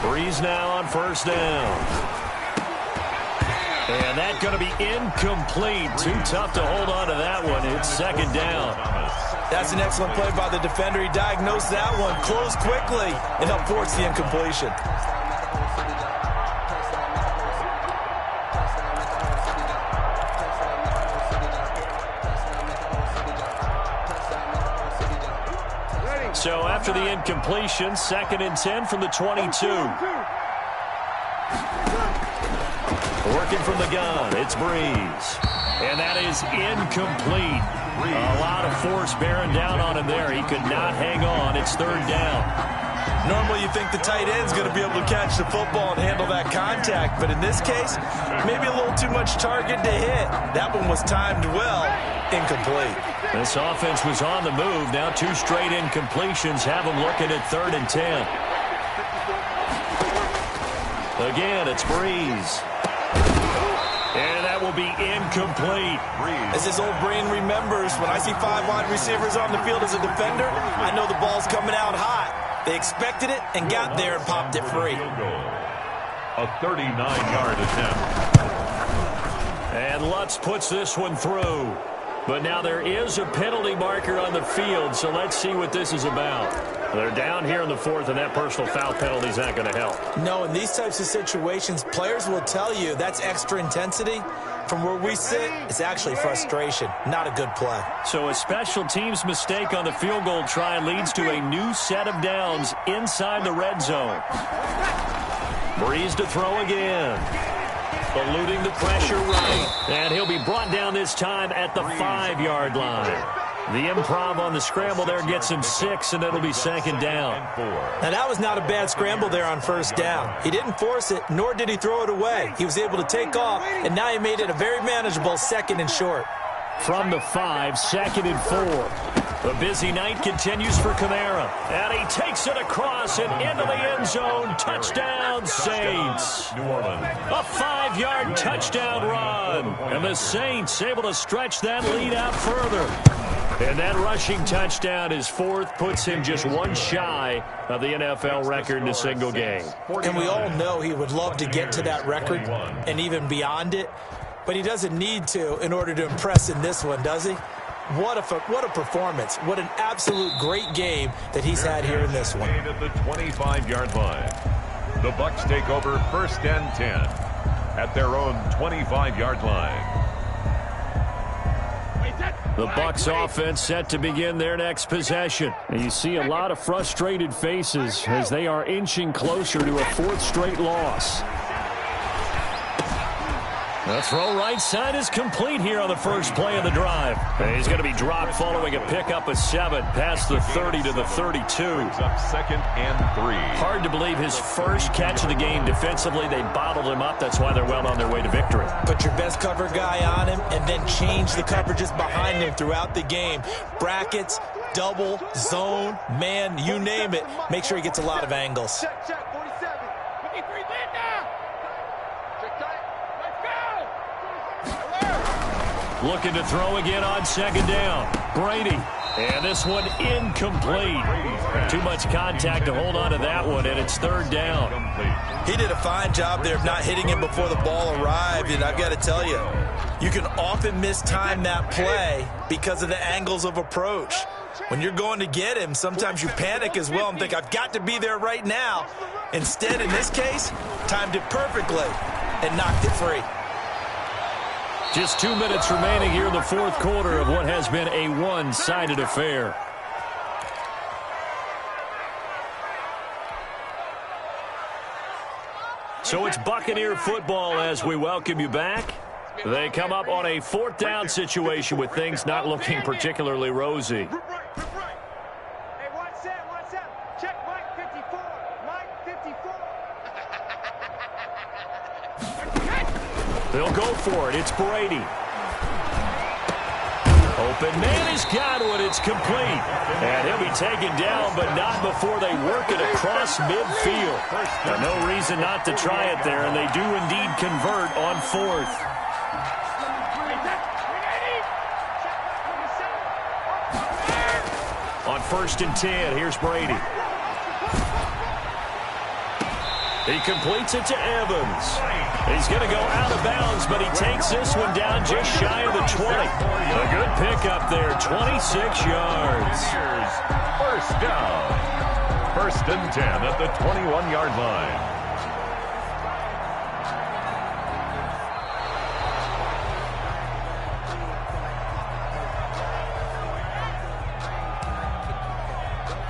Breeze now on first down. And that's going to be incomplete. Too tough to hold on to that one. It's second down. That's an excellent play by the defender. He diagnosed that one, closed quickly, and up forced the incompletion. So after the incompletion, 2nd and 10 from the 22. Working from the gun, it's Breeze. And that is incomplete. A lot of force bearing down on him there. He could not hang on. It's 3rd down. Normally you think the tight end's going to be able to catch the football and handle that contact, but in this case, maybe a little too much target to hit. That one was timed well, incomplete. This offense was on the move. Now 2 straight incompletions have them looking at 3rd and 10. Again, it's Breeze. And that will be incomplete. As his old brain remembers, when I see 5 wide receivers on the field as a defender, I know the ball's coming out hot. They expected it and got there and popped it free. A 39-yard attempt. And Lutz puts this one through. But now there is a penalty marker on the field, so let's see what this is about. They're down here in the 4th, and that personal foul penalty is not going to help. No, in these types of situations, players will tell you that's extra intensity. From where we sit, it's actually frustration, not a good play. So a special teams mistake on the field goal try leads to a new set of downs inside the red zone. Breeze to throw again. Eluding the pressure right. And he'll be brought down this time at the 5-yard line. The improv on the scramble there gets him 6, and it'll be 2nd down. Now, that was not a bad scramble there on 1st down. He didn't force it, nor did he throw it away. He was able to take off, and now he made it a very manageable 2nd and short. From the 5, 2nd and 4. The busy night continues for Kamara. And he takes it across and into the end zone. Touchdown, Saints. New Orleans. A 5-yard touchdown run. And the Saints able to stretch that lead out further. And that rushing touchdown, his 4th, puts him just 1 shy of the NFL record in a single game. And we all know he would love to get to that record and even beyond it. But he doesn't need to in order to impress in this one, does he? What a performance. What an absolute great game that he's had here in this one. At the 25-yard line. The Bucs take over 1st and 10 at their own 25-yard line. The Bucs offense set to begin their next possession. And you see a lot of frustrated faces as they are inching closer to a 4th straight loss. The throw right side is complete here on the first play of the drive. And he's going to be dropped following a pickup of 7 past the 30 to the 32. Up 2nd and 3. Hard to believe his first catch of the game defensively. They bottled him up. That's why they're well on their way to victory. Put your best cover guy on him and then change the coverages behind him throughout the game. Brackets, double, zone, man, you name it. Make sure he gets a lot of angles. Check, 47. 53, man down. Check tight. Looking to throw again on 2nd down. Brady. And this one incomplete. Too much contact to hold on to that one, and it's 3rd down. He did a fine job there of not hitting him before the ball arrived, and I've got to tell you, you can often mistime that play because of the angles of approach. When you're going to get him, sometimes you panic as well and think, I've got to be there right now. Instead, in this case, timed it perfectly and knocked it free. Just 2 minutes remaining here in the 4th quarter of what has been a one-sided affair. So it's Buccaneer football as we welcome you back. They come up on a 4th down situation with things not looking particularly rosy. Hey, what's that? Check Mike 54. Mike 54. They'll go for it. It's Brady. Open man has got it. It's complete. And he'll be taken down, but not before they work it across midfield. Now, no reason not to try it there, and they do indeed convert on 4th. On 1st and 10, here's Brady. He completes it to Evans. He's going to go out of bounds, but he takes this one down just shy of the 20. A good pickup there, 26 yards. First down. 1st and 10 at the 21-yard line.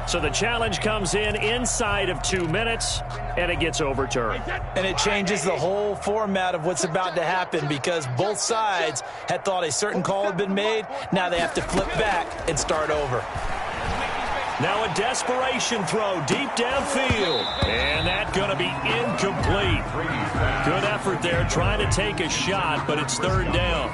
So the challenge comes in inside of 2 minutes, and it gets overturned. And it changes the whole format of what's about to happen because both sides had thought a certain call had been made. Now they have to flip back and start over. Now a desperation throw deep downfield. And that's going to be incomplete. Good effort there trying to take a shot, but it's 3rd down.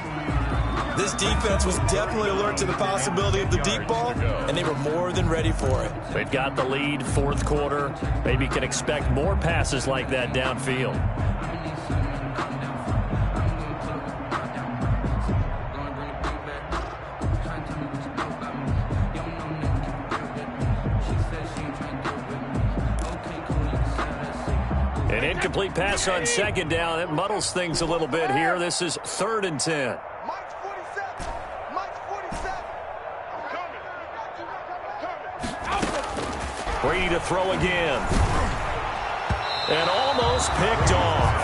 This defense was definitely alert to the possibility of the deep ball, and they were more than ready for it. They've got the lead, 4th quarter. Maybe can expect more passes like that downfield. An incomplete pass on 2nd down. It muddles things a little bit here. This is 3rd and 10. Brady to throw again. And almost picked off.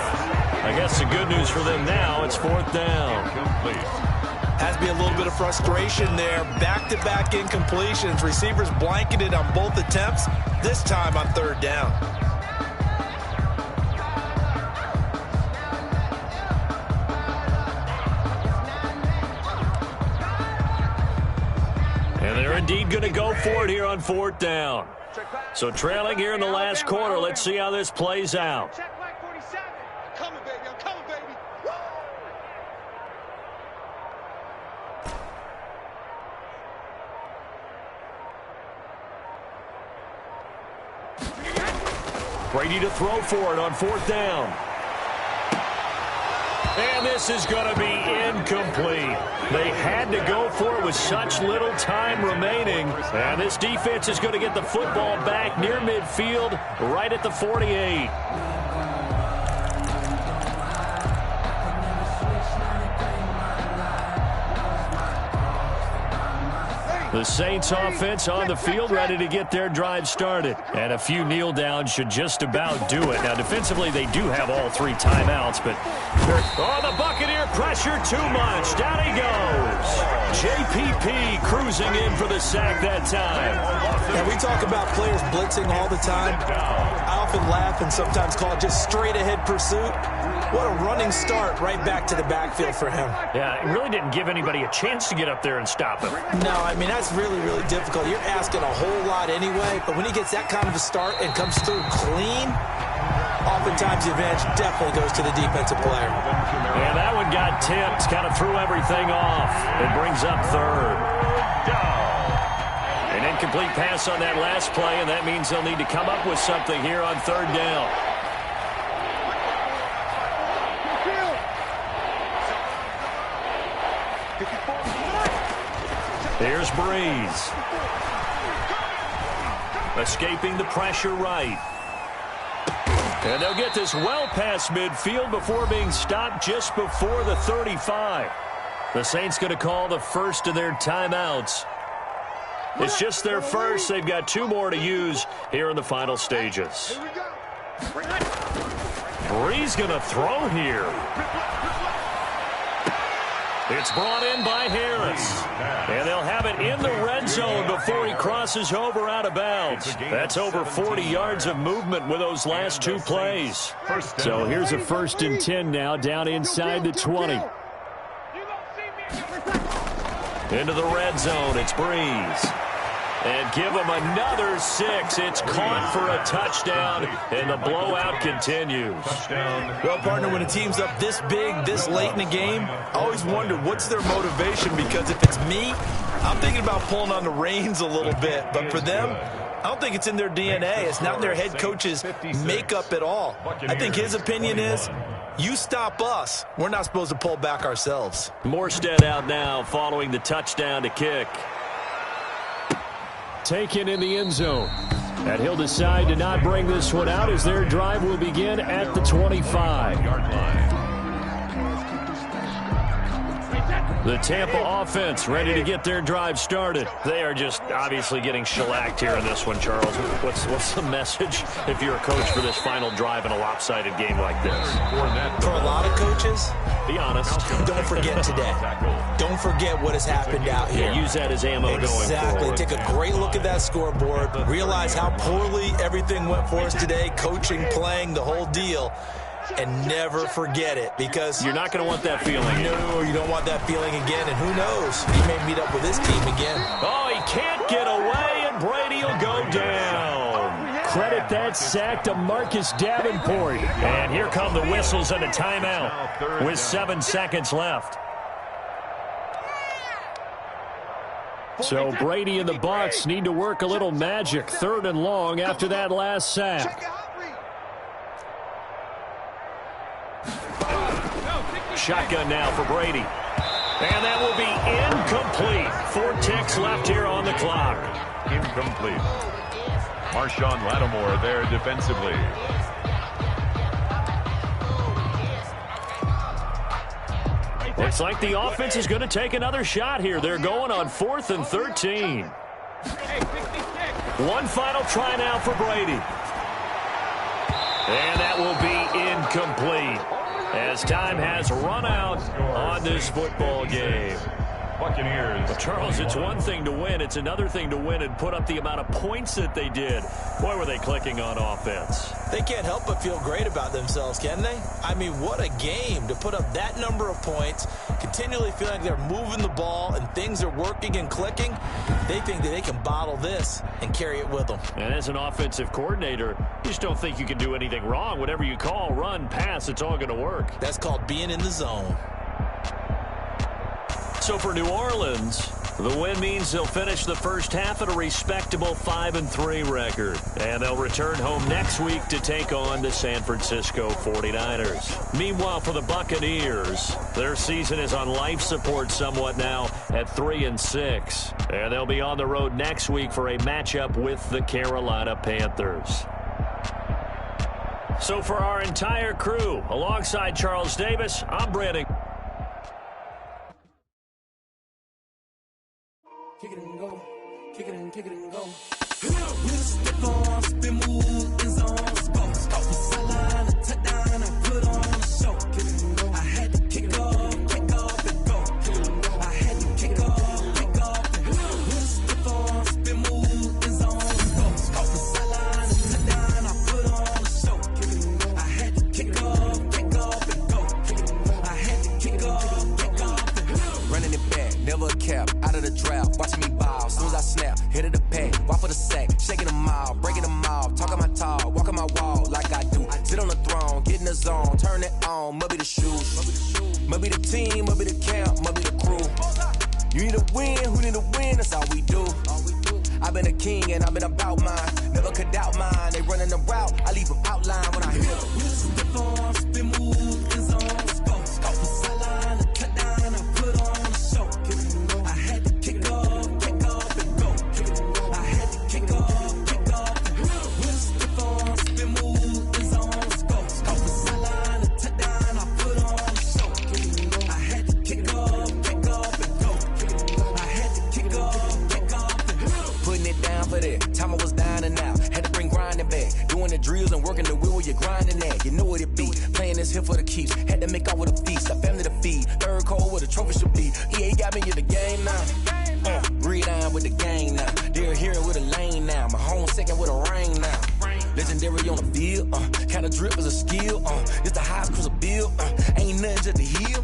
I guess the good news for them now, it's 4th down. Has to be a little bit of frustration there. Back-to-back incompletions. Receivers blanketed on both attempts, this time on 3rd down. And they're indeed going to go for it here on 4th down. So trailing here in the last quarter. Let's see how this plays out. Check Mike 47. I'm coming, baby. I'm coming, baby. Brady to throw for it on 4th down. And this is going to be incomplete. They had to go for it with such little time remaining. And this defense is going to get the football back near midfield, right at the 48. The Saints offense on the field, ready to get their drive started. And a few kneel downs should just about do it. Now, defensively, they do have all 3 timeouts, but the Buccaneer pressure too much. Down he goes. JPP cruising in for the sack that time. And we talk about players blitzing all the time. I often laugh and sometimes call it just straight-ahead pursuit. What a running start right back to the backfield for him. Yeah, it really didn't give anybody a chance to get up there and stop him. No, I mean, that's really, really difficult. You're asking a whole lot anyway, but when he gets that kind of a start and comes through clean, oftentimes the advantage definitely goes to the defensive player. Yeah, that one got tipped, kind of threw everything off. It brings up 3rd. An incomplete pass on that last play, and that means they'll need to come up with something here on 3rd down. Here's Breeze. Escaping the pressure right. And they'll get this well past midfield before being stopped just before the 35. The Saints going to call the first of their timeouts. It's just their first. They've got 2 more to use here in the final stages. Breeze going to throw here. It's brought in by Harris. And they'll have it in the red zone before he crosses over out of bounds. That's over 40 yards of movement with those last two plays. So here's a 1st and 10 now, down inside the 20. Into the red zone, it's Breeze. And give him another 6. It's caught for a touchdown, and the blowout continues. Well, partner, when a team's up this big, this late in the game, I always wonder what's their motivation, because if it's me, I'm thinking about pulling on the reins a little bit. But for them, I don't think it's in their DNA. It's not in their head coach's makeup at all. I think his opinion is, you stop us, we're not supposed to pull back ourselves. Morstead out now following the touchdown to kick. Taken in the end zone. And he'll decide to not bring this one out as their drive will begin at the 25-yard line. The Tampa offense ready to get their drive started. They are just obviously getting shellacked here in this one, Charles. What's the message if you're a coach for this final drive in a lopsided game like this? For a lot of coaches, be honest. Don't forget today. Don't forget what has happened out here. Yeah, use that as ammo going forward. Exactly. Take a great look at that scoreboard. Realize how poorly everything went for us today. Coaching, playing, the whole deal. And never forget it, because you're not going to want that feeling. No, you don't want that feeling again. And who knows? He may meet up with this team again. Oh, he can't get away, and Brady will go down. Credit that sack to Marcus Davenport. And here come the whistles and a timeout with 7 seconds left. So Brady and the Bucs need to work a little magic. 3rd and long after that last sack. Shotgun now for Brady. And that will be incomplete. 4 ticks left here on the clock. Incomplete. Marshawn Lattimore there defensively. Looks like the offense is going to take another shot here. They're going on 4th and 13. One final try now for Brady. And that will be incomplete, as time has run out on this football game. Buccaneers. Charles, it's one thing to win. It's another thing to win and put up the amount of points that they did. Boy, were they clicking on offense. They can't help but feel great about themselves, can they? I mean, what a game to put up that number of points, continually feeling like they're moving the ball and things are working and clicking. They think that they can bottle this and carry it with them. And as an offensive coordinator, you just don't think you can do anything wrong. Whatever you call, run, pass, it's all going to work. That's called being in the zone. So for New Orleans, the win means they'll finish the first half at a respectable 5-3 record. And they'll return home next week to take on the San Francisco 49ers. Meanwhile, for the Buccaneers, their season is on life support somewhat now at 3-6. And they'll be on the road next week for a matchup with the Carolina Panthers. So for our entire crew, alongside Charles Davis, I'm Brandon. Kick it and go. Kick it and go. With a step on, spin move, in zone, scope. Sideline, a touchdown, I put on a show. I had to kick off, and go. I had to kick off, and go. With a step on, spin move, in zone, scope. Sideline, a touchdown, I put on a show. I had to kick off, and go. I had to kick off, and go. Running it back, never a cap, out of the draft, watching me ball. As soon as I snap, hit of the pad, walk for the sack, shaking them out, breaking them off, talking my talk, walking my wall like I do. Sit on the throne, get in the zone, turn it on, must be the shoes, must be the team, must be the camp, must be the crew. You need to win, who need to win, that's all we do. I've been a king and I've been about mine, never could doubt mine. They running the route, I leave them outline when I hit them. Step on, spin move, in zone, scope. Sideline, a touchdown, I put on a show. I had to kick off, and go. I had to kick off, with a step on, spin move, in zone, scope. Sideline, a touchdown, I put on a show. I had to kick off, and go. I had to kick off, and go. Putting it down for that, time I was down and out. Had to bring grinding back. Doing the drills and working the wheel where you're grinding at. You know what it be. Playing this here for the keeps. Had to make out with a feast. A family to feed. Third cold where the trophy should be. EA got me in the game now. Gridiron with the gang now. They're here with a lane now. My home second with a ring now. Legendary on the field. Kinda drip is a skill. It's the highest cruiser bill. Ain't nothing just to heal.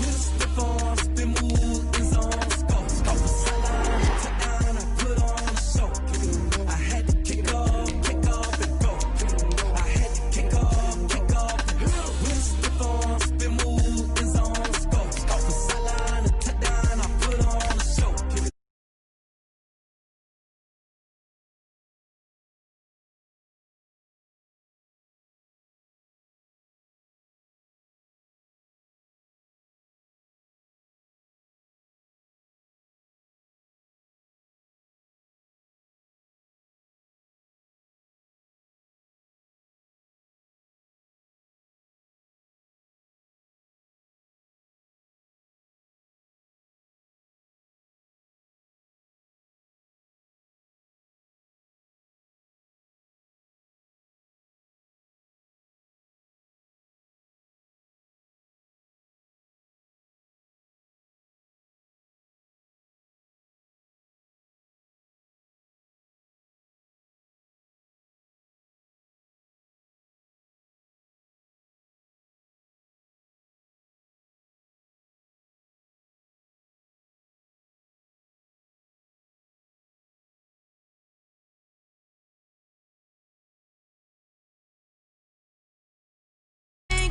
Stiff on, spin move, in zone, scope. Sideline, touchdown, I put on a show. I had to kick off and go. I had to kick off and go. Stiff on, spin move, in zone, scope. Sideline, touchdown, I put on a show.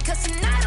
Cause tonight